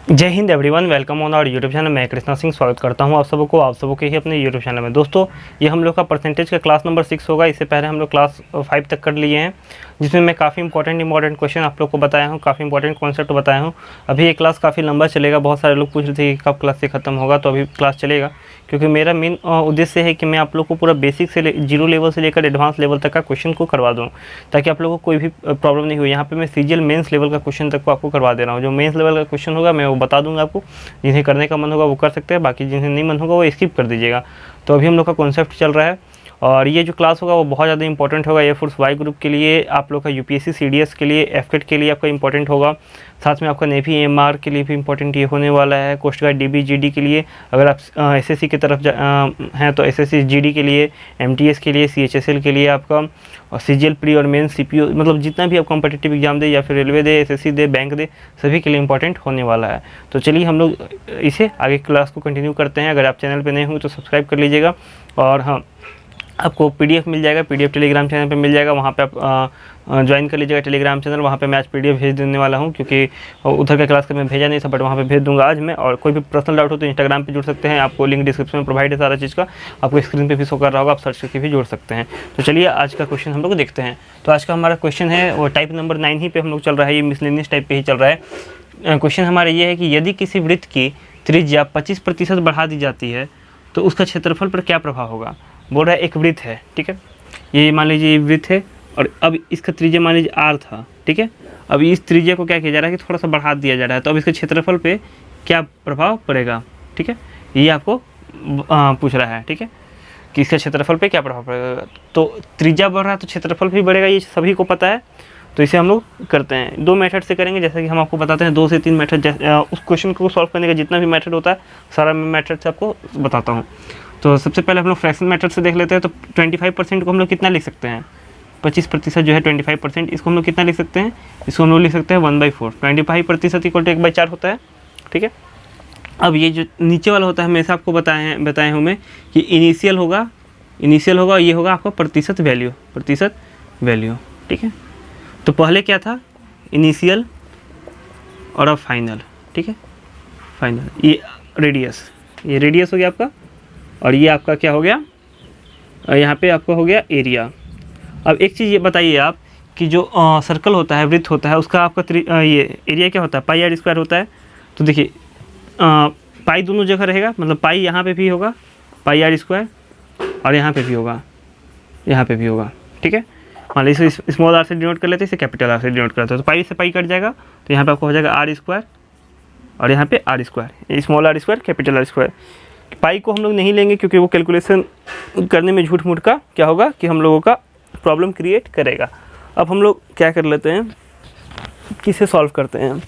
जय Hind everyone, welcome on our YouTube channel. मैं कृष्णा सिंह स्वागत करता हूं आप सबको ही अपने यूट्यूब चैनल में। दोस्तों, ये हम लोग का परसेंटेज का क्लास नंबर 6 होगा। इससे पहले हम लोग क्लास 5 तक कर लिए हैं, जिसमें मैं काफ़ी इंपॉर्टेंट क्वेश्चन आप लोग को बताया हूं, काफ़ी इंपॉर्टेंट कॉन्सेप्ट बताया हूं। अभी ये क्लास काफ़ी लंबा चलेगा। बहुत सारे लोग पूछ रहे थे कि कब क्लास से ख़त्म होगा, तो अभी क्लास चलेगा, क्योंकि मेरा मेन उद्देश्य है कि मैं आप लोग को पूरा बेसिक से जीरो लेवल से लेकर एडवांस लेवल तक का क्वेश्चन को करवा दूँ, ताकि आप लोगों को कोई भी प्रॉब्लम नहीं हो। यहाँ पे मैं सीजीएल मेंस लेवल का क्वेश्चन तक को आपको करवा दे रहा हूँ। जो मेंस लेवल का क्वेश्चन होगा मैं वो बता दूंगा आपको। जिन्हें करने का मन होगा वो कर सकते हैं, बाकी जिन्हें नहीं मन होगा वो स्किप कर दीजिएगा। तो अभी हम लोग का कॉन्सेप्ट चल रहा है, और ये जो क्लास होगा वो बहुत ज़्यादा इंपॉर्टेंट होगा। एयरफोर्स वाई ग्रुप के लिए, आप लोग का यूपीएससी सीडीएस के लिए, एफकेट के लिए आपका इंपॉर्टेंट होगा। साथ में आपका नेवी एमआर के लिए भी इंपॉर्टेंट ये होने वाला है। कोस्ट गार्ड डीबी जीडी के लिए, अगर आप एसएससी की तरफ हैं तो एसएससी जीडी के लिए, एमटीएस के लिए, सीएचएसएल के लिए आपका, और सीजीएल प्री और मेन सीपीओ, मतलब जितना भी आप कॉम्पिटिटिव एग्जाम दे या फिर रेलवे दे, एसएससी दे, बैंक दे, सभी के लिए इंपॉर्टेंट होने वाला है। तो चलिए हम लोग इसे आगे क्लास को कंटिन्यू करते हैं। अगर आप चैनल पर नए होंगे तो सब्सक्राइब कर लीजिएगा। और हाँ, आपको पीडीएफ मिल जाएगा, पीडीएफ टेलीग्राम चैनल पे मिल जाएगा, वहाँ पे आप ज्वाइन कर लीजिएगा टेलीग्राम चैनल। वहाँ पे मैं आज पीडीएफ भेज देने वाला हूँ, क्योंकि उधर का क्लास का मैं भेजा नहीं था, बट वहाँ पे भेज दूंगा आज मैं। और कोई भी पर्सनल डाउट हो तो इंस्टाग्राम पे जुड़ सकते हैं, आपको लिंक डिस्क्रिप्शन में प्रोवाइड है सारा चीज़ का, आपको स्क्रीन पे भी शो कर रहा होगा, आप सर्च करके भी जुड़ सकते हैं। तो चलिए आज का क्वेश्चन हम लोग देखते हैं। तो आज का हमारा क्वेश्चन है वो टाइप नंबर 9 ही पे हम लोग चल रहा है, ये मिसलेनियस टाइप पे ही चल रहा है। क्वेश्चन हमारा ये है कि यदि किसी वृत्त की त्रिज्या 25% बढ़ा दी जाती है तो उसका क्षेत्रफल पर क्या प्रभाव होगा। बोल रहा है एक वृत्त है, ठीक है, ये मान लीजिए ये वृत्त है, और अब इसका त्रिज्या मान लीजिए r था, ठीक है। अब इस त्रिज्या को क्या किया जा रहा है कि थोड़ा सा बढ़ा दिया जा रहा है, तो अब इसके क्षेत्रफल पे क्या प्रभाव पड़ेगा, ठीक है, ये आपको पूछ रहा है, ठीक है, कि इसके क्षेत्रफल पे क्या प्रभाव पड़ेगा। तो त्रिज्या बढ़ रहा है तो क्षेत्रफल भी बढ़ेगा, ये सभी को पता है। तो इसे हम लोग करते हैं, 2 मेथड से करेंगे, जैसे कि हम आपको बताते हैं 2 से 3 मेथड। उस क्वेश्चन को सॉल्व करने का जितना भी मेथड होता है सारा मैं मेथड से आपको बताता हूँ। तो सबसे पहले हम लोग फ्रैक्शन मेथड से देख लेते हैं। तो 25% को हम लोग कितना लिख सकते हैं, 25% जो है 25%, इसको हम लोग कितना लिख सकते हैं, इसको हम लोग लिख सकते हैं 1/4। 25% इक्वल टू 1/4 होता है, ठीक है। अब ये जो नीचे वाला होता है हमेशा आपको बताए हूँ मैं कि इनिशियल होगा, ये होगा आपका प्रतिशत वैल्यू, ठीक है। तो पहले क्या था, इनिशियल, और अब फाइनल, ठीक है, फाइनल। ये रेडियस हो गया आपका, और ये आपका क्या हो गया, यहाँ पे आपका हो गया एरिया। अब एक चीज़ ये बताइए आप कि जो सर्कल होता है, वृत्त होता है, उसका आपका ये एरिया क्या होता है, पाई आर स्क्वायर होता है। तो देखिए पाई दोनों जगह रहेगा, मतलब पाई यहाँ पे भी होगा, पाई आर स्क्वायर, और यहाँ पे भी होगा, ठीक है। मान लीजिए इसे स्मॉल आर से डिनोट कर लेते हैं, इसे कैपिटल आर से डिनोट कर लेते हैं। तो पाई से पाई कट जाएगा, तो यहाँ पे आपको हो जाएगा आर स्क्वायर, और यहाँ पे R square, small R square, capital R square. Pi को हम लोग नहीं लेंगे, क्योंकि वो कैलकुलेशन करने में झूठ मूठ का क्या होगा कि हम लोगों का प्रॉब्लम क्रिएट करेगा। अब हम लोग क्या कर लेते हैं, किसे सॉल्व करते हैं।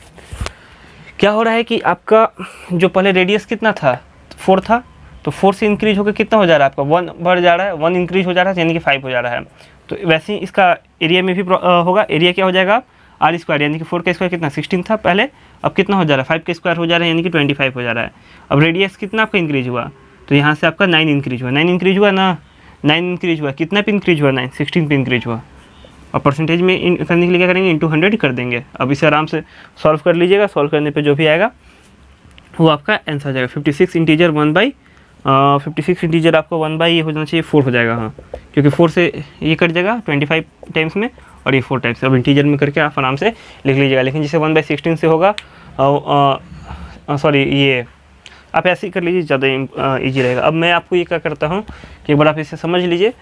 क्या हो रहा है कि आपका जो पहले रेडियस कितना था, 4 था, तो 4 से इंक्रीज होकर कितना हो जा रहा है आपका, 1 बढ़ जा रहा है, 1 इंक्रीज हो जा रहा है, यानी कि 5 हो जा रहा है। तो वैसे ही इसका एरिया में भी होगा, एरिया क्या हो जाएगा, आर स्क्वायर, यानी कि 4 का स्क्वायर कितना 16 था पहले, अब कितना हो जा रहा है, 5 का स्क्वायर हो जा रहा है, यानी कि 25 हो जा रहा है। अब रेडियस कितना आपका इंक्रीज हुआ, तो यहाँ से आपका 9 इंक्रीज हुआ, 9 इंक्रीज हुआ ना, 9 इंक्रीज हुआ, कितना पे इंक्रीज हुआ, 9, 16 पे इंक्रीज हुआ। और परसेंटेज में करने के लिए क्या करेंगे, इंटू 100 कर देंगे। अब इसे आराम से सॉल्व कर लीजिएगा, सॉल्व करने पे जो भी आएगा वो आपका आंसर आ जाएगा। 56 इंटीजर 56 इंटीजर आपका 1 ये हो जाना चाहिए, 4 हो जाएगा, हाँ, क्योंकि 4 से ये कट जाएगा 25 टाइम्स में, और ये 4 टाइम्स। अब इंटीजर में करके आप आराम से लिख लीजिएगा। लेकिन जैसे 1/16 से होगा, सॉरी, ये आप ऐसे ही कर लीजिए, ज़्यादा ईजी रहेगा। अब मैं आपको ये क्या करता हूँ कि एक बार आप इसे समझ लीजिए,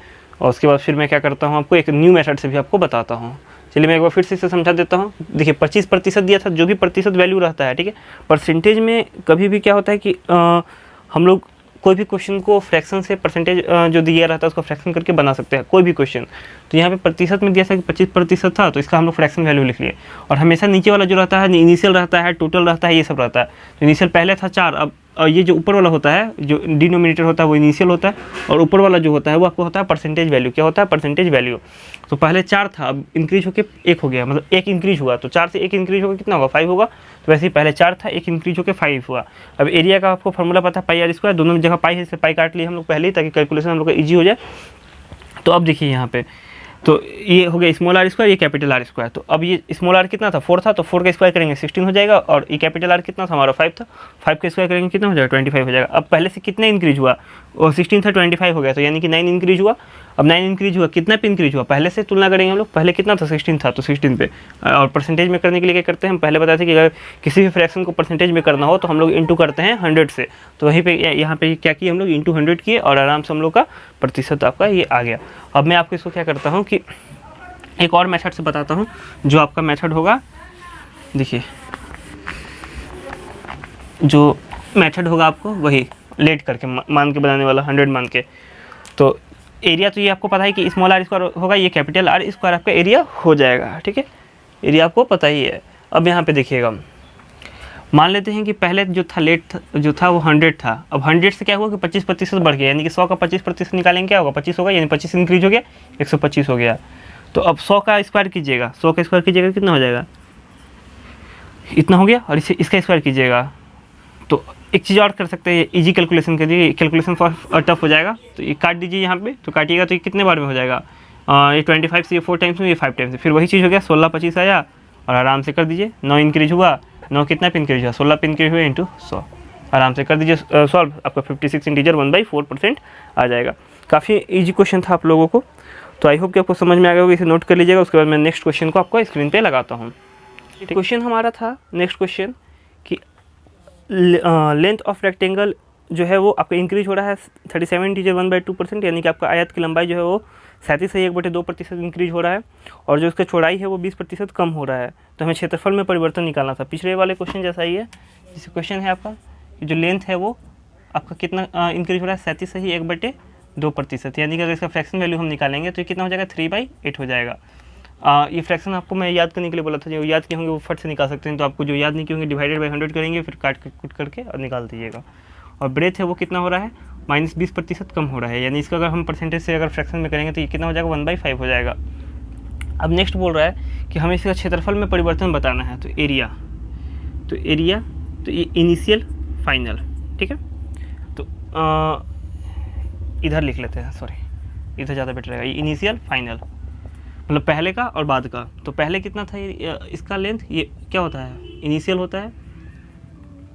और उसके बाद फिर मैं क्या करता हूँ, आपको एक न्यू मेथड से भी आपको बताता हूँ। चलिए मैं एक बार फिर से इसे समझा देता हूँ। देखिए 25% दिया था, जो भी प्रतिशत वैल्यू रहता है, ठीक है। परसेंटेज में कभी भी क्या होता है कि हम लोग कोई भी क्वेश्चन को फ्रैक्शन से परसेंटेज जो दिया रहता है उसको फ्रैक्शन करके बना सकते हैं, कोई भी क्वेश्चन। तो यहाँ पे प्रतिशत में दिया था कि 25% था, तो इसका हम लोग फ्रैक्शन वैल्यू लिख लिए। और हमेशा नीचे वाला जो रहता है इनिशियल रहता है, टोटल रहता है, ये सब रहता है। तो इनिशियल पहले था 4, अब ये जो ऊपर वाला होता है, जो डिनोमिनेटर होता है वो इनिशियल होता है, और ऊपर वाला जो होता है वो आपको होता है परसेंटेज वैल्यू। क्या होता है, परसेंटेज वैल्यू। तो पहले 4 था, अब इंक्रीज होकर 1 हो गया, मतलब 1 इंक्रीज हुआ, तो 4 से 1 इंक्रीज होकर कितना होगा, 5 होगा। तो वैसे ही पहले 4 था, 1 इंक्रीज होकर 5 हुआ। अब एरिया का आपको फॉर्मूला पता है, पाई आर स्क्वायर, दोनों जगह पाई है, इससे पाई काट लिए हम लोग पहले ही, ताकि कैलकुलेशन हम लोग का ईजी हो जाए। तो अब देखिए यहाँ पे, तो ये हो गया स्मॉल आर स्क्वायर, ये कैपिटल आर स्क्वायर। तो अब ये स्मॉल आर कितना था, 4 था, तो 4 का स्क्वायर करेंगे 16 हो जाएगा, और ये कैपिटल आर कितना था हमारा 5 था, 5 का स्क्वायर करेंगे कितना हो जाएगा 25 हो जाएगा। अब पहले से कितना इंक्रीज हुआ, और 16 था 25 हो गया, तो यानी कि 9 इंक्रीज हुआ। अब 9 इंक्रीज हुआ, कितना पे इंक्रीज हुआ, पहले से तुलना करेंगे हम लोग, पहले कितना था 16 था, तो 16 पे। और परसेंटेज में करने के लिए क्या करते हैं, हम पहले बताए थे कि अगर किसी भी फ्रैक्शन को परसेंटेज में करना हो तो हम लोग इंटू करते हैं 100 से। तो वहीं पे यहाँ पे क्या किए हम लोग, इंटू 100 किए, और आराम से हम लोग का प्रतिशत आपका ये आ गया। अब मैं आपको इसको क्या करता हूँ कि एक और मेथड से बताता हूँ, जो आपका मेथड होगा, देखिए जो मेथड होगा आपको वही लेट करके मान के बनाने वाला, 100 मान के। तो एरिया तो ये आपको पता है कि स्मॉल आर स्क्वायर होगा, ये कैपिटल आर स्क्वायर आपका एरिया हो जाएगा, ठीक है, एरिया आपको पता ही है। अब यहाँ पे देखिएगा, मान लेते हैं कि पहले जो था लेट जो था वो 100 था, अब 100 से क्या हुआ कि 25% बढ़ गया, यानी कि 100 का 25% निकालेंगे क्या होगा, 25 होगा, यानी 25 इंक्रीज हो गया, 125 हो गया। तो अब 100 का स्क्वायर कीजिएगा, 100 का स्क्वायर कीजिएगा कितना हो जाएगा, इतना हो गया, और इसे इसका स्क्वायर कीजिएगा। तो एक चीज़ और कर सकते हैं, इजी कैलकुलेशन करिए, कैलकुलेशन फॉर टफ हो जाएगा, तो ये काट दीजिए यहाँ पे, तो काटिएगा तो ये कितने बार में हो जाएगा, ये 25 से ये 4 टाइम्स में, ये 5 टाइम्स से, फिर वही चीज़ हो गया, 16 25 आया, और आराम से कर दीजिए, 9 इंक्रीज हुआ, 9 कितना पे इंक्रीज हुआ, 16 पे इंक्रीज हुआ इंटू 100, आराम से कर दीजिए सॉल्व, आपका 56 इंटीजर 1/4% आ जाएगा। काफ़ी ईजी क्वेश्चन था आप लोगों को, तो आई होप कि आपको समझ में आ गया होगा, इसे नोट कर लीजिएगा। उसके बाद मैं नेक्स्ट क्वेश्चन को आपको स्क्रीन पे लगाता हूँ। क्वेश्चन हमारा था नेक्स्ट क्वेश्चन कि लेंथ ऑफ रेक्टेंगल जो है वो आपका इंक्रीज हो रहा है 37 इंटीजर 1/2%, यानी कि आपका आयत की लंबाई जो है वो 37 से 1/2% इंक्रीज हो रहा है, और जो उसका चौड़ाई है वो 20% कम हो रहा है। तो हमें क्षेत्रफल में परिवर्तन निकालना था, पिछले वाले क्वेश्चन जैसा ही है। जैसे क्वेश्चन है आपका कि जो लेंथ है वो आपका कितना इंक्रीज हो रहा है, 37 से ही 1/2%, यानी कि अगर इसका फ्रैक्शन वैल्यू हम निकालेंगे तो ये कितना हो जाएगा, 3/8 हो जाएगा। ये फ्रैक्शन आपको मैं याद करने के लिए बोला था, जो याद किए होंगे वो फट से निकाल सकते हैं, तो आपको जो याद नहीं किए होंगे डिवाइडेड बाई 100 करेंगे, फिर काट कुट करके और निकाल दीजिएगा। और ब्रेथ है वो कितना हो रहा है, -20% कम हो रहा है, यानी इसका अगर हम परसेंटेज से अगर फ्रैक्शन में करेंगे तो ये कितना हो जाएगा, 1/5 हो जाएगा। अब नेक्स्ट बोल रहा है कि हमें इसका क्षेत्रफल में परिवर्तन बताना है, तो एरिया तो ये इनिशियल फाइनल, ठीक है, तो इधर लिख लेते हैं, सॉरी इधर ज़्यादा बेटर रहेगा, ये इनिशियल फाइनल मतलब पहले का और बाद का। तो पहले कितना था ये, इसका लेंथ, ये क्या होता है, इनिशियल होता है,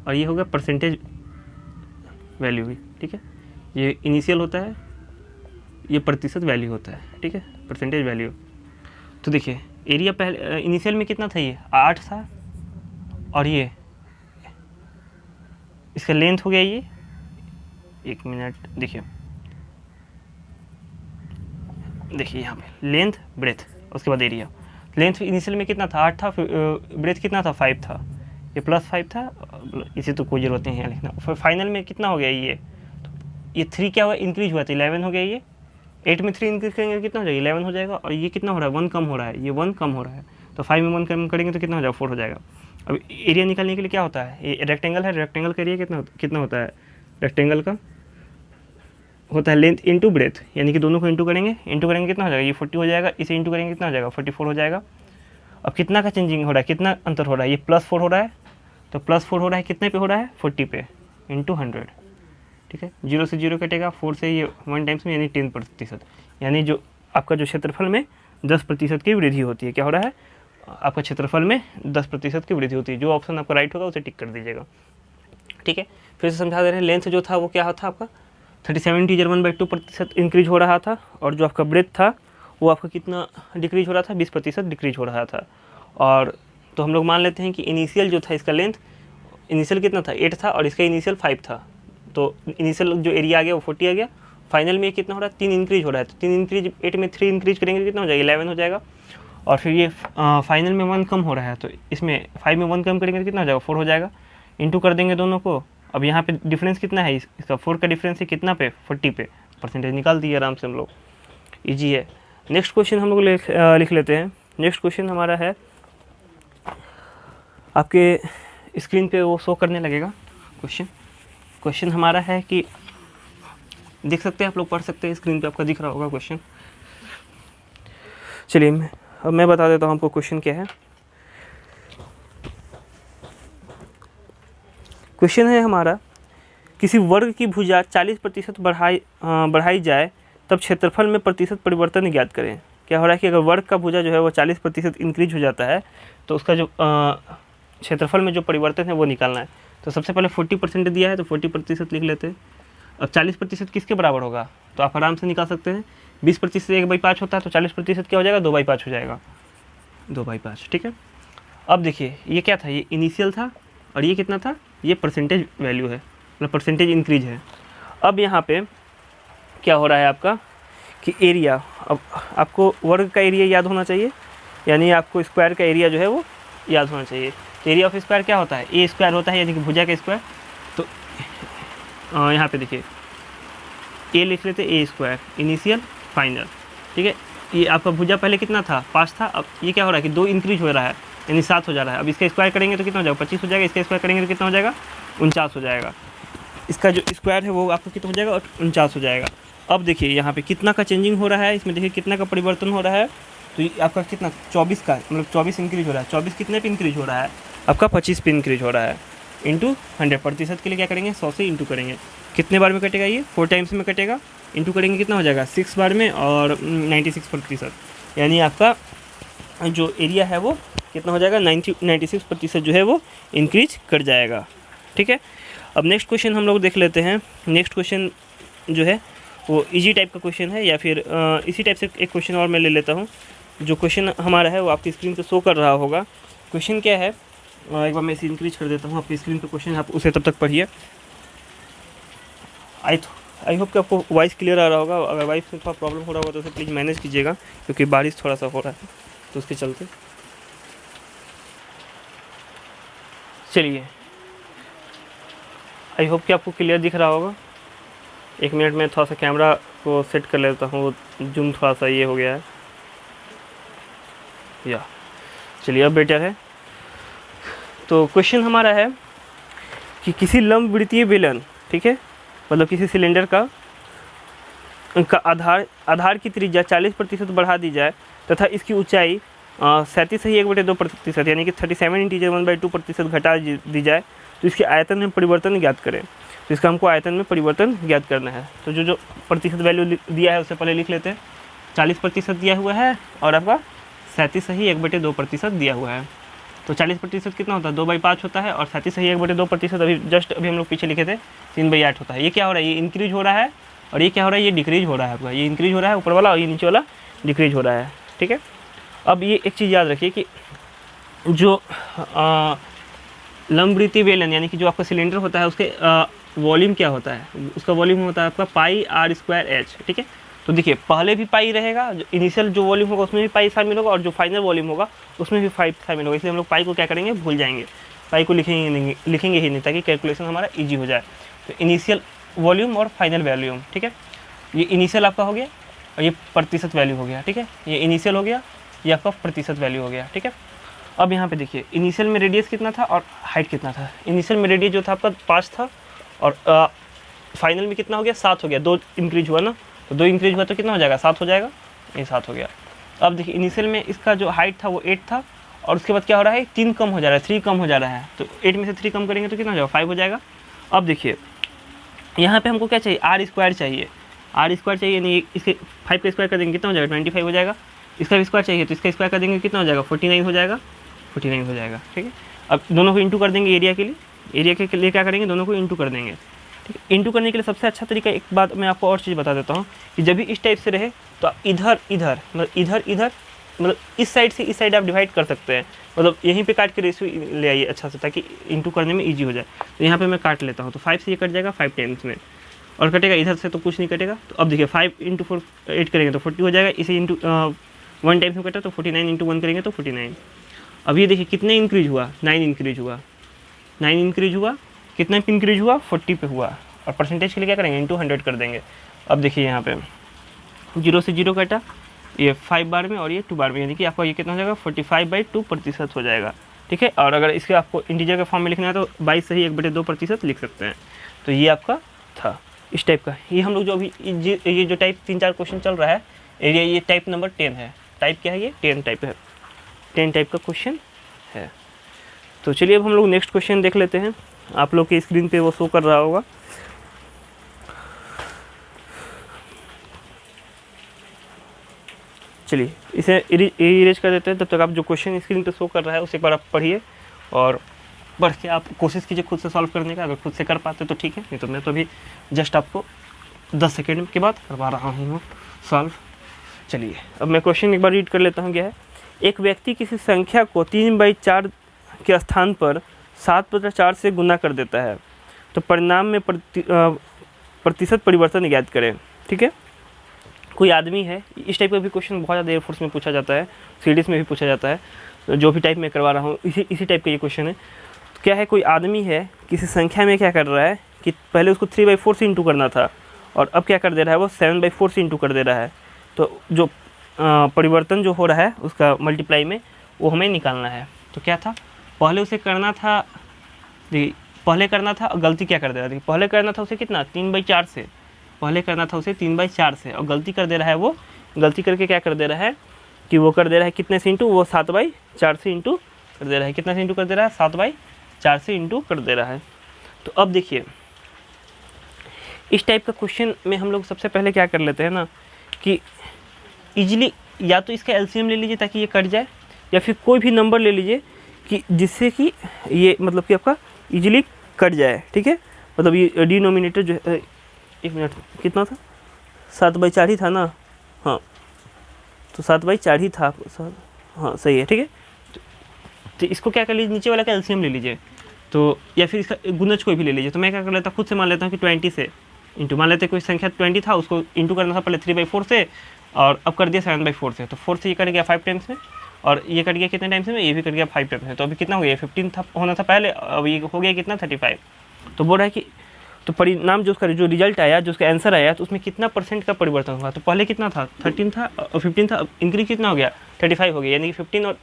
और ये होगा परसेंटेज वैल्यू भी, ठीक है, ये इनिशियल होता है, ये प्रतिशत वैल्यू होता है, ठीक है, परसेंटेज वैल्यू। तो देखिए एरिया पहले इनिशियल में कितना था, ये 8 था, और ये इसका लेंथ हो गया ये, एक मिनट देखिए यहाँ पे लेंथ ब्रेथ, उसके बाद एरिया। लेंथ इनिशियल में कितना था, 8 था, ब्रेथ कितना था, 5 था, ये +5 था, इसे तो कोई ज़रूरत नहीं है लिखना। फिर फाइनल में कितना हो गया ये 3 क्या हुआ, इंक्रीज हुआ था, 11 हो गया, ये 8 में 3 इंक्रीज करेंगे कितना हो जाएगा, 11 हो जाएगा, और ये कितना हो रहा है, 1 कम हो रहा है, ये 1 कम हो रहा है, तो 5 में 1 कम करेंगे तो कितना हो जाएगा, 4 हो जाएगा। अब एरिया निकालने के लिए क्या होता है, ये रेक्टेंगल है, रेक्टेंगल का एरिया कितना होता है, रेक्टेंगल का होता है लेंथ इंटू ब्रेथ, यानी कि दोनों को इंटू करेंगे कितना हो जाएगा, ये 40 हो जाएगा, इसे इंटू करेंगे कितना हो जाएगा, 44 हो जाएगा। अब कितना का चेंजिंग हो रहा है, कितना अंतर हो रहा है, ये +4 हो रहा है, तो +4 हो रहा है, कितने पे हो रहा है, 40 पे इंटू 100, ठीक है, 0 से 0 कटेगा, 4 से ये 1 टाइम्स में, यानी 10%, यानी जो आपका जो क्षेत्रफल में 10% की वृद्धि होती है, क्या हो रहा है, आपका क्षेत्रफल में 10% की वृद्धि होती है। जो ऑप्शन आपका राइट होगा उसे टिक कर दीजिएगा, ठीक है। फिर से समझा दे रहे हैं, लेंथ जो था वो क्या था आपका 37 इंटीजर 1/2% इंक्रीज हो रहा था, और जो आपका ब्रेथ था वो आपका कितना डिक्रीज हो रहा था, 20% डिक्रीज हो रहा था। और तो हम लोग मान लेते हैं कि इनिशियल जो था इसका लेंथ, इनिशियल कितना था, 8 था, और इसका इनिशियल 5 था, तो इनिशियल जो एरिया आ गया वो 40 आ गया। फाइनल में कितना हो रहा है, 3 इंक्रीज हो रहा है, तो 3 इंक्रीज 8 में 3 इंक्रीज करेंगे कितना हो जाएगा, 11 हो जाएगा। और फिर ये फाइनल में 1 कम हो रहा है, तो इसमें 5 में 1 कम करेंगे तो कितना हो जाएगा, 4 हो जाएगा, इंटू कर देंगे दोनों को। अब यहाँ पे डिफरेंस कितना है, इसका 4 का डिफरेंस है कितना पे, 40 पे, परसेंटेज निकाल दिए आराम से हम लोग, ईजी है। नेक्स्ट क्वेश्चन हम लोग लिख लेते हैं। नेक्स्ट क्वेश्चन हमारा है, आपके स्क्रीन पे वो शो करने लगेगा क्वेश्चन हमारा है कि देख सकते हैं आप लोग, पढ़ सकते हैं, स्क्रीन पे आपका दिख रहा होगा क्वेश्चन। चलिए अब मैं बता देता हूँ आपको क्वेश्चन क्या है। क्वेश्चन है हमारा, किसी वर्ग की भुजा 40% बढ़ाई जाए तब क्षेत्रफल में प्रतिशत परिवर्तन ज्ञात करें। क्या हो रहा है कि अगर वर्ग का भुजा जो है वो 40% इंक्रीज हो जाता है तो उसका जो क्षेत्रफल में जो परिवर्तन है वो निकालना है। तो सबसे पहले 40% दिया है तो 40% लिख लेते हैं। अब 40% किसके बराबर होगा, तो आप आराम से निकाल सकते हैं। 20% 1/5 होता है तो 40% क्या हो जाएगा, 2/5 हो जाएगा, 2/5। ठीक है। अब देखिए ये क्या था, ये इनिशियल था और ये कितना था, ये परसेंटेज वैल्यू है, मतलब परसेंटेज इंक्रीज है। अब यहाँ पे क्या हो रहा है आपका कि एरिया, अब आपको वर्ग का एरिया याद होना चाहिए, यानी आपको स्क्वायर का एरिया जो है वो याद होना चाहिए। तो एरिया ऑफ स्क्वायर क्या होता है, ए स्क्वायर होता है, यानी कि भुजा का स्क्वायर। तो यहाँ पे देखिए ए लिख लेते, ए स्क्वायर इनिशियल फाइनल। ठीक है, ये आपका भुजा पहले कितना था, 5 था, अब ये क्या हो रहा है कि 2 इंक्रीज हो रहा है, यानी 7 हो जा रहा है। अब इसका स्क्वायर करेंगे तो कितना हो जाएगा, 25 हो जाएगा। इसका स्क्वायर करेंगे तो कितना हो जाएगा, 49 हो जाएगा। इसका जो स्क्वायर है वो आपको कितना हो जाएगा, 49 हो जाएगा। अब देखिए यहाँ पे कितना का चेंजिंग हो रहा है, इसमें देखिए कितना का परिवर्तन हो रहा है। तो ये आपका कितना 24 का, मतलब 24 इंक्रीज हो रहा है। 24 कितने पे इंक्रीज हो रहा है, आपका 25 पे इंक्रीज हो रहा है। इंटू 100% के लिए क्या करेंगे, 100 से इंटू करेंगे। कितने बार में कटेगा, ये 4 टाइम्स में कटेगा। इंटू करेंगे कितना हो जाएगा, 6 बार में और 96%, यानी आपका जो एरिया है वो कितना हो जाएगा, 96% जो है वो इंक्रीज कर जाएगा। ठीक है। अब नेक्स्ट क्वेश्चन हम लोग देख लेते हैं। नेक्स्ट क्वेश्चन जो है वो इजी टाइप का क्वेश्चन है, या फिर इसी टाइप से एक क्वेश्चन और मैं ले लेता हूँ। जो क्वेश्चन हमारा है वो आपकी स्क्रीन पे शो कर रहा होगा। क्वेश्चन क्या है, एक बार मैं इसे इंक्रीज कर देता हूँ आपकी स्क्रीन पे क्वेश्चन, आप उसे तब तक पढ़िए। आई होप कि आपको वॉइस क्लियर आ रहा होगा। अगर वॉइस में थोड़ा प्रॉब्लम हो रहा होगा तो उसे प्लीज़ मैनेज कीजिएगा, क्योंकि बारिश थोड़ा सा हो रहा है तो उसके चलते। चलिए, आई होप कि आपको क्लियर दिख रहा होगा। 1 मिनट में थोड़ा सा कैमरा को सेट कर लेता हूँ, जूम थोड़ा सा ये हो गया है, या चलिए अब बेटर है। तो क्वेश्चन हमारा है कि किसी लंबवृत्तीय बेलन, ठीक है, मतलब किसी सिलेंडर का आधार की त्रिज्या 40% बढ़ा दी जाए तथा इसकी ऊंचाई 37.2% यानी कि 37 इंटीजर 1/2% घटा दी जाए तो इसके आयतन में परिवर्तन ज्ञात करें। तो इसका हमको आयतन में परिवर्तन ज्ञात करना है। तो जो प्रतिशत वैल्यू दिया है उससे पहले लिख लेते हैं। 40% दिया हुआ है और आपका 37.2% दिया हुआ है। तो 40% कितना होता है, 2/5 होता है, और 37.2% अभी हम लोग पीछे लिखे थे 3/8 होता है। ये क्या हो रहा है, ये इंक्रीज हो रहा है, और ये क्या हो रहा है, ये डिक्रीज हो रहा है आपका। ये इंक्रीज हो रहा है ऊपर वाला और ये नीचे वाला डिक्रीज हो रहा है। ठीक है। अब ये एक चीज़ याद रखिए कि जो लंबवृत्तीय बेलन यानी कि जो आपका सिलेंडर होता है उसके वॉल्यूम क्या होता है, उसका वॉल्यूम होता है आपका πr²h। ठीक है। तो देखिए पहले भी पाई रहेगा, जो इनिशियल जो वॉल्यूम होगा उसमें भी पाई शामिल होगा, और जो फाइनल वॉल्यूम होगा उसमें भी पाई शामिल होगा। इसलिए हम लोग पाई को क्या करेंगे, भूल जाएंगे, पाई को लिखेंगे ही नहीं, ताकि कैलकुलेशन हमारा ईजी हो जाए। तो इनिशियल वॉल्यूम और फाइनल वॉल्यूम, ठीक है, ये इनिशियल आपका हो गया और ये प्रतिशत वैल्यू हो गया। ठीक है, ये इनिशियल हो गया, ये आपका प्रतिशत वैल्यू हो गया। ठीक है। अब यहाँ पे देखिए इनिशियल में रेडियस कितना था और हाइट कितना था। इनिशियल में रेडियस जो था आपका 5 था, और फाइनल में कितना हो गया, 7 हो गया। 2 इंक्रीज हुआ ना, तो 2 इंक्रीज हुआ तो कितना हो जाएगा, 7 हो जाएगा, ये 7 हो गया। अब देखिए इनिशियल में इसका जो हाइट था वो 8 था, और उसके बाद क्या हो रहा है, 3 कम हो जा रहा है, 3 कम हो जा रहा है। तो 8 में से 3 कम करेंगे तो कितना हो जाएगा, 5 हो जाएगा। अब देखिए यहाँ पे हमको क्या चाहिए, r² चाहिए, r² चाहिए, नहीं इसके 5 का स्क्वायर कर देंगे कितना हो जाएगा, 25 हो जाएगा। इसका भी स्क्वायर चाहिए तो इसका स्क्वायर कर देंगे कितना हो जाएगा, 49 हो जाएगा, 49 हो जाएगा। ठीक है। अब दोनों को इंटू कर देंगे एरिया के लिए, एरिया के लिए क्या करेंगे, दोनों को इंटू कर देंगे। ठीक है। इंटू करने के लिए सबसे अच्छा तरीका, एक बात मैं आपको और चीज़ बता देता हूँ कि जब भी इस टाइप से रहे तो इधर मतलब इस साइड से इस साइड आप डिवाइड कर सकते हैं, मतलब यहीं पे काट के रेशियो ले आइए अच्छा से, ताकि इंटू करने में इजी हो जाए। तो यहाँ पे मैं काट लेता हूँ, तो 5 से ये कट जाएगा 5 टाइम्स में, और कटेगा इधर से तो कुछ नहीं कटेगा। तो अब देखिए 5 × 4 8 करेंगे तो 40 हो जाएगा, इसे इंटू 1 टाइम्स में कटा तो 49 × 1 करेंगे तो 49। अब ये देखिए कितने इंक्रीज हुआ, 9 इंक्रीज हुआ, 9 इंक्रीज हुआ, कितने पे इंक्रीज हुआ, 40 पे हुआ, और परसेंटेज के लिए क्या करेंगे, इंटू 100 कर देंगे। अब देखिए यहाँ पे 0 से 0 कटा, ये 5 बार में और ये 2 बार में, यानी कि आपका ये कितना हो जाएगा, 45/2% हो जाएगा। ठीक है। और अगर इसके आपको इंटीजर के फॉर्म में लिखना है तो 22 से ही 1/2% लिख सकते हैं। तो ये आपका था इस टाइप का। ये हम लोग जो अभी ये जो टाइप 3-4 क्वेश्चन चल रहा है एरिया, ये टाइप नंबर 10 है। टाइप क्या है, ये 10 टाइप है, 10 टाइप का क्वेश्चन है। तो चलिए अब हम लोग नेक्स्ट क्वेश्चन देख लेते हैं। आप लोग के स्क्रीन पे वो शो कर रहा होगा। चलिए इसे इरेज कर देते हैं। तब तक आप जो क्वेश्चन स्क्रीन पे शो कर रहा है उसे एक बार आप पढ़िए और पढ़ के आप कोशिश कीजिए खुद से सॉल्व करने का। अगर खुद से कर पाते तो ठीक है, नहीं तो मैं तो अभी जस्ट आपको 10 सेकेंड के बाद करवा रहा हूँ सॉल्व। चलिए अब मैं क्वेश्चन एक बार रीड कर लेता हूँ। क्या है, एक व्यक्ति किसी संख्या को 3/4 के स्थान पर 7/4 से गुना कर देता है, तो परिणाम में प्रतिशत परिवर्तन ज्ञात करें। ठीक है, कोई आदमी है, इस टाइप का भी क्वेश्चन बहुत ज़्यादा एयरफोर्स में पूछा जाता है, सीडीएस में भी पूछा जाता है, जो भी टाइप में करवा रहा हूँ इसी टाइप का ये क्वेश्चन है। तो क्या है, कोई आदमी है किसी संख्या में क्या कर रहा है कि पहले उसको 3/4 से इंटू करना था और अब क्या कर दे रहा है, वो 7/4 से इंटू कर दे रहा है। तो जो परिवर्तन जो हो रहा है उसका मल्टीप्लाई में वो हमें निकालना है। तो क्या था, पहले उसे करना था, पहले करना था और गलती क्या कर दे रहा था, पहले करना था उसे कितना 3/4 से, पहले करना था उसे 3/4 से और गलती कर दे रहा है, वो गलती करके क्या कर दे रहा है कि वो कर दे रहा है कितने से इंटू, वो 7/4 से इंटू कर दे रहा है। कितना से इंटू कर दे रहा है, 7/4 से इंटू कर दे रहा है। तो अब देखिए इस टाइप का क्वेश्चन में हम लोग सबसे पहले क्या कर लेते हैं ना कि इजीली या तो इसका एलसीएम ले लीजिए ताकि ये कट जाए, या फिर कोई भी नंबर ले लीजिए कि जिससे कि ये मतलब कि आपका इजीली कट जाए। ठीक है, मतलब ये डिनोमिनेटर जो है, एक मिनट कितना था, 7/4 ही था ना, हाँ तो 7/4 ही था, हाँ सही है। ठीक है, तो इसको क्या कर लीजिए, नीचे वाला का एलसीएम ले लीजिए, तो या फिर इसका गुणज कोई भी ले लीजिए। तो मैं क्या कर लेता हूँ, खुद से मान लेता हूँ कि 20 से इंटू, मान लेते कोई संख्या 20 था, उसको इंटू करना था पहले 3/4 से और अब कर दिया 7/4 से। तो 4 से ये कट गया 5 टाइम्स में और ये कट गया कितने टाइम्स में, ये भी कट गया 5 टाइम्स में। तो अभी कितना हो गया, 15 था होना था पहले, अब ये हो गया कितना 35। तो बोल रहा है कि तो परिणाम जो उसका जो रिजल्ट आया, जो उसका आंसर आया, तो उसमें कितना परसेंट का परिवर्तन हुआ। तो पहले कितना था 13 था और 15 था, अब इंक्रीज कितना हो गया 35 हो गया, यानी कि 15 और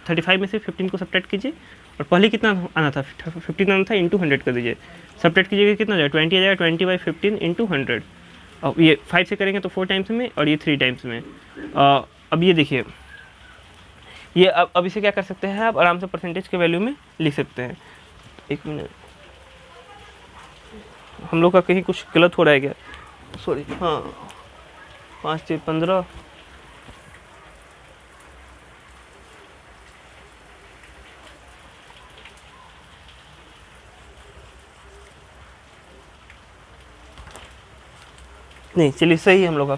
35 में से 15 को सब्ट्रैक्ट कीजिए और पहले कितना आना था 15 आना था, इंटू 100 कर दीजिए, सब्ट्रैक्ट कीजिएगा कितना जाएगा 20 आ जाएगा, 20/15 इंटू 100। अब ये 5 से करेंगे तो 4 टाइम्स में और ये 3 टाइम्स में। अब ये देखिए ये अब इसे क्या कर सकते हैं आप, आराम से परसेंटेज के वैल्यू में लिख सकते हैं। एक मिनट, हम लोग का कहीं कुछ गलत हो रहा है क्या, सॉरी, हाँ 5 से 15, नहीं चलिए सही है, हम लोग का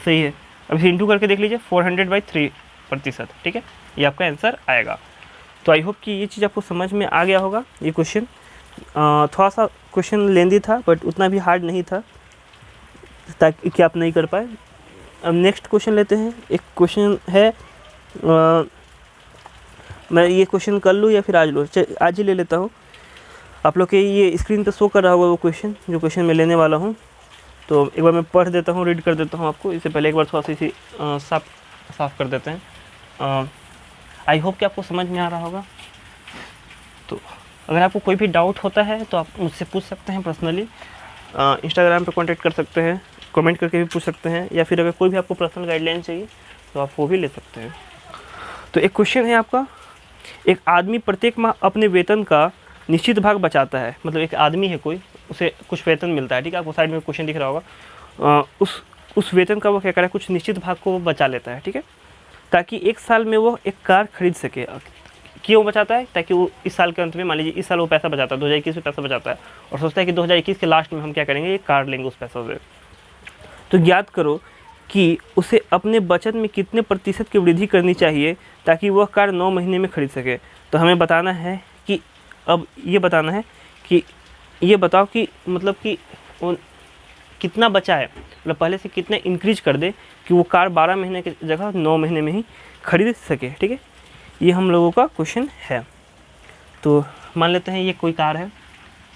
सही है। अब इसे इंटू करके देख लीजिए 400/3%। ठीक है, ये आपका आंसर आएगा। तो आई होप कि ये चीज़ आपको समझ में आ गया होगा। ये क्वेश्चन थोड़ा सा क्वेश्चन लेंदी था बट उतना भी हार्ड नहीं था ताकि कि आप नहीं कर पाए। अब नेक्स्ट क्वेश्चन लेते हैं। एक क्वेश्चन है, मैं ये क्वेश्चन कर लूँ या फिर आज लूँ, आज ही ले लेता हूँ। आप लोग के ये स्क्रीन पे शो कर रहा होगा वो क्वेश्चन, जो क्वेश्चन मैं लेने वाला हूँ। तो एक बार मैं पढ़ देता हूँ, रीड कर देता हूँ आपको। इससे पहले एक बार थोड़ा सा इसी साफ कर देते हैं। आई होप कि आपको समझ में आ रहा होगा। तो अगर आपको कोई भी डाउट होता है तो आप मुझसे पूछ सकते हैं पर्सनली, इंस्टाग्राम पे कांटेक्ट कर सकते हैं, कमेंट करके भी पूछ सकते हैं, या फिर अगर कोई भी आपको पर्सनल गाइडलाइन चाहिए तो आप वो भी ले सकते हैं। तो एक क्वेश्चन है आपका, एक आदमी प्रत्येक माह अपने वेतन का निश्चित भाग बचाता है। मतलब एक आदमी है कोई, उसे कुछ वेतन मिलता है, ठीक है, आपको साइड में क्वेश्चन दिख रहा होगा। उस वेतन का वो क्या कर रहा है, कुछ निश्चित भाग को वो बचा लेता है, ठीक है, ताकि एक साल में वो एक कार खरीद सके। क्यों बचाता है, ताकि वो इस साल के अंत में, मान लीजिए इस साल वो पैसा बचाता है, 2021 में पैसा बचाता है और सोचता है कि 2021 के लास्ट में हम क्या करेंगे, ये कार लेंगे उस पैसा से। तो ज्ञात करो कि उसे अपने बचत में कितने प्रतिशत की वृद्धि करनी चाहिए ताकि वह कार 9 महीने में खरीद सके। तो हमें बताना है कि अब ये बताना है कि ये बताओ कि मतलब कि कितना बचा है, मतलब पहले से कितना इंक्रीज कर दे कि वो कार 12 महीने की जगह 9 महीने में ही खरीद सके। ठीक है, ये हम लोगों का क्वेश्चन है। तो मान लेते हैं ये कोई कार है,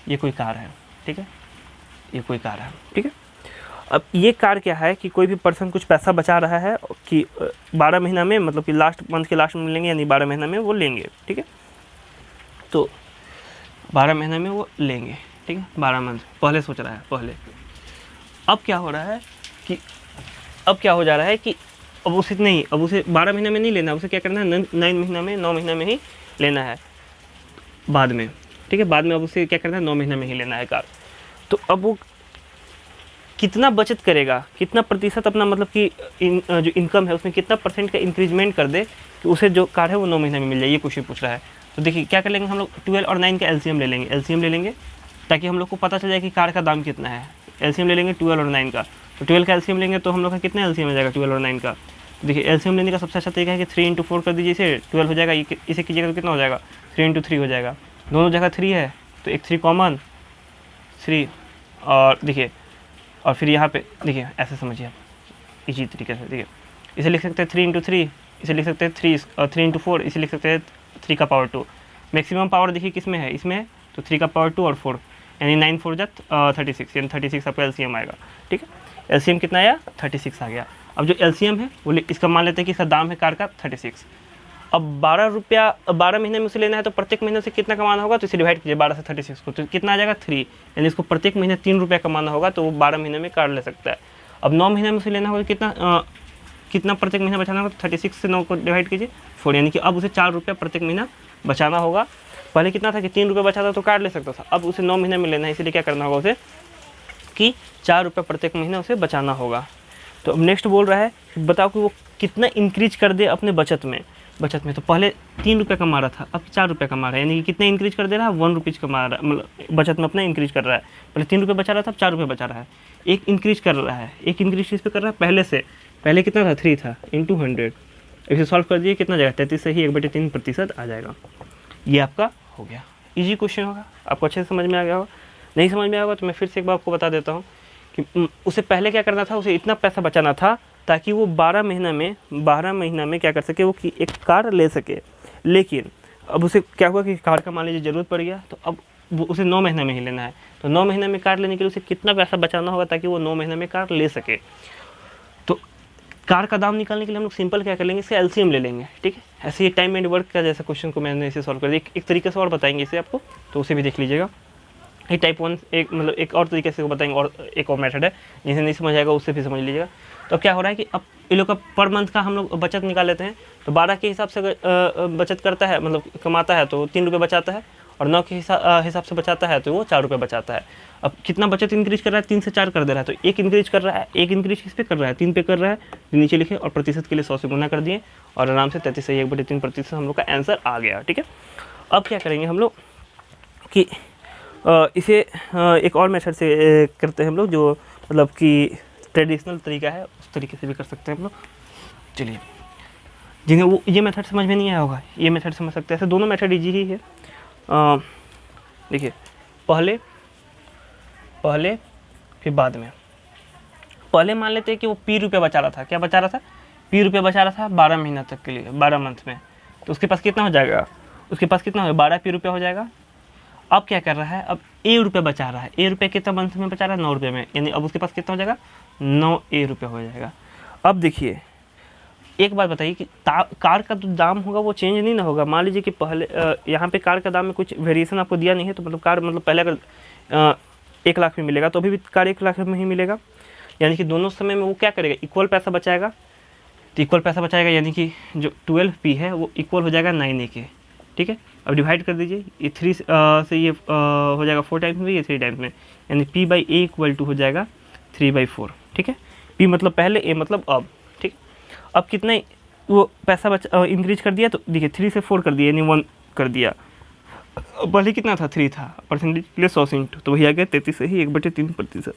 ये कोई कार है, ठीक है, ये कोई कार है, ठीक है। अब ये कार क्या है कि कोई भी पर्सन कुछ पैसा बचा रहा है कि 12 महीना में, मतलब कि लास्ट मंथ के लास्ट में लेंगे, यानी 12 महीना में वो लेंगे, ठीक है। तो 12 महीना में वो लेंगे, ठीक है, 12 मंथ पहले सोच रहा है पहले। अब क्या हो रहा है कि अब क्या हो जा रहा है कि अब उसे नहीं, अब उसे 12 महीना में नहीं लेना, उसे क्या करना है 9 महीना में, 9 महीना में ही लेना है बाद में, ठीक है, बाद में अब उसे क्या करना है 9 महीना में ही लेना है कार। तो अब वो कितना बचत करेगा, कितना प्रतिशत अपना मतलब कि जो इनकम है उसमें कितना परसेंट का इंक्रीजमेंट कर दे कि उसे जो कार है वो 9 महीने में मिल जाए, ये क्वेश्चन पूछ रहा है। तो देखिए क्या कर लेंगे हम लोग, 12 और 9 का एलसीएम ले लेंगे ताकि हम लोग को पता चल जाए कि कार का दाम कितना है। एलसीएम ले लेंगे 12 और 9 का, तो 12 का एलसीएम लेंगे तो हम लोग का कितना एलसीएम आ जाएगा 12 और 9 का। देखिए एलसीएम लेने का सबसे अच्छा तरीका है कि 3 × 4 कर दीजिए, इसे 12 हो जाएगा, इसे कीजिएगा तो कितना हो जाएगा 3 × 3 हो जाएगा। दोनों जगह 3 है तो एक 3 कॉमन 3, और देखिए और फिर यहाँ पे देखिए ऐसे समझिए आप इसी तरीके से। देखिए इसे लिख सकते हैं 3 × 3, इसे लिख सकते हैं 3 × 4, इसे लिख सकते हैं 3 का पावर 2। मैक्सिमम पावर देखिए किस में है, इसमें है, तो 3 का पावर 2 और 4 यानी 9 4 जा 36, यानी 36 आपका एलसीएम आएगा। ठीक है, एलसीएम कितना आया 36 आ गया। अब जो एलसीएम है वो इसका मान लेते हैं कि इसका दाम है कार का 36। अब 12 रुपया 12 महीने में उसे लेना है तो प्रत्येक महीने से कितना कमाना होगा, तो इसे डिवाइड कीजिए 12 से 36 को, तो कितना आ जाएगा 3, यानी इसको प्रत्येक महीने 3 रुपया कमाना होगा तो वो 12 महीने में कार ले सकता है। अब 9 महीने में उसे लेना होगा कितना प्रत्येक महीना बचाना होगा, तो 36 से 9 को डिवाइड कीजिए 4, यानी कि अब उसे 4 रुपया प्रत्येक महीना बचाना होगा। पहले कितना था कि 3 रुपये बचाता तो कार ले सकता था, अब उसे 9 महीने में लेना है, इसलिए क्या करना होगा उसे कि 4 रुपये प्रत्येक महीना उसे बचाना होगा। तो अब नेक्स्ट बोल रहा है बताओ कि वो कितना इंक्रीज कर दे अपने बचत में। तो पहले 3 रुपये कमा रहा था, अब 4 रुपये कमा रहा है, यानी कि कितना इंक्रीज कर दे रहा है 1 रुपीज़ कमा रहा है, मतलब बचत में अपना इंक्रीज कर रहा है। पहले 3 रुपये बचा रहा था, अब 4 रुपये बचा रहा है, एक इंक्रीज कर रहा है। एक इंक्रीज किस पे कर रहा है, पहले कितना था 3 था इंटू 100, इसे सॉल्व कर दिए कितना जाएगा 33 से ही 1/3% आ जाएगा। ये आपका हो गया, इजी क्वेश्चन होगा, आपको अच्छे से समझ में आ गया होगा। नहीं समझ में आएगा तो मैं फिर से एक बार आपको बता देता हूँ कि उसे पहले क्या करना था, उसे इतना पैसा बचाना था ताकि वो 12 महीना में क्या कर सके, वो कि एक कार ले सके। लेकिन अब उसे क्या हुआ कि कार का मान लीजिए ज़रूरत पड़ गया, तो अब वो उसे 9 महीने में ही लेना है, तो 9 महीने में कार लेने के लिए उसे कितना पैसा बचाना होगा ताकि वो 9 महीने में कार ले सके। तो कार का दाम निकालने के लिए हम लोग सिंपल क्या कर लेंगे, इसका एलसीएम ले लेंगे। ठीक है, ऐसे ही टाइम एंड वर्क का जैसा क्वेश्चन को मैंने इसे सॉल्व कर दिया, एक तरीके से और बताएंगे इसे आपको, तो उसे भी देख लीजिएगा। ये टाइप 1 एक मतलब एक और तरीके से बताएंगे, और एक और मेथड है, जिसे नहीं समझ आएगा उससे भी समझ लीजिएगा। तो अब क्या हो रहा है कि अब ये लोग का पर मंथ का हम लोग बचत निकाल लेते हैं, तो 12 के हिसाब से बचत करता है, मतलब कमाता है तो 3 रुपये बचाता है, और 9 के हिसाब से बचाता है तो वो 4 रुपये बचाता है। अब कितना बचत इंक्रीज कर रहा है, 3 से 4 कर दे रहा है, तो एक इंक्रीज कर रहा है, एक इंक्रीज किस पे कर रहा है 3 पे कर रहा है, नीचे लिखे और प्रतिशत के लिए 100 से गुना कर दिए, और आराम से 33 से 1/3% हम लोग का आंसर आ गया। ठीक है, अब क्या करेंगे हम लोग कि इसे एक और मेथड से करते हैं हम लोग, जो मतलब कि ट्रेडिशनल तरीका है, उस तरीके से भी कर सकते हैं हम लोग। चलिए, जिन्हें वो ये मेथड समझ में नहीं आया होगा, ये मेथड समझ सकते हैं, ऐसे दोनों मेथड इजी ही है। देखिए पहले फिर बाद में। पहले मान लेते हैं कि वो P रुपये बचा रहा था, क्या बचा रहा था, P रुपये बचा रहा था 12 महीना तक के लिए, 12 मंथ में, तो उसके पास कितना हो जाएगा, उसके पास कितना हो 12 P रुपये हो जाएगा। अब क्या कर रहा है, अब A रुपये बचा रहा है, A रुपये कितना मंथ में बचा रहा है 9 रुपये में, यानी अब उसके पास कितना हो जाएगा 9 A रुपये हो जाएगा। अब देखिए एक बात बताइए कि कार का जो दाम होगा वो चेंज नहीं ना होगा। मान लीजिए कि पहले यहाँ पे कार का दाम में कुछ वेरिएशन आपको दिया नहीं है, तो मतलब कार मतलब पहले अगर 1 लाख में मिलेगा तो अभी भी कार 1 लाख में ही मिलेगा, यानी कि दोनों समय में वो क्या करेगा, इक्वल पैसा बचाएगा। तो इक्वल पैसा बचाएगा यानी कि जो 12P है वो इक्वल हो जाएगा 9A के। ठीक है, अब डिवाइड कर दीजिए, ये 3 से ये हो जाएगा 4 टाइम्स में, ये 3 टाइम्स में, यानी P/A = हो जाएगा 3/4। ठीक है, P मतलब पहले, A मतलब अब। ठीक, अब कितना वो पैसा इंक्रीज कर दिया, तो देखिए 3 से 4 कर दिया, यानी 1 कर दिया। पहले कितना था 3 था, परसेंटेज के लिए 100 से इंटू, तो वही आ गया 33 से ही 1/3%।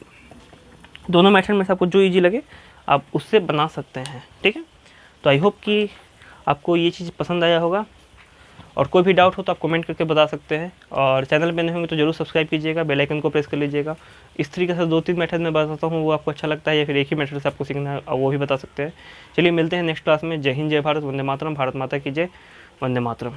दोनों मेथड में से आपको जो ईजी लगे आप उससे बना सकते हैं। ठीक है, तो आई होप कि आपको ये चीज़ पसंद आया होगा, और कोई भी डाउट हो तो आप कमेंट करके बता सकते हैं, और चैनल पे नए होंगे तो जरूर सब्सक्राइब कीजिएगा, बेल आइकन को प्रेस कर लीजिएगा। इस तरीके से 2-3 मेथड में बताता हूँ, वो आपको अच्छा लगता है या फिर एक ही मेथड से आपको सीखना है, वो भी बता सकते हैं। चलिए मिलते हैं नेक्स्ट क्लास में। जय हिंद, जय भारत, वंदे मातरम, भारत माता की जय, वंदे मातरम।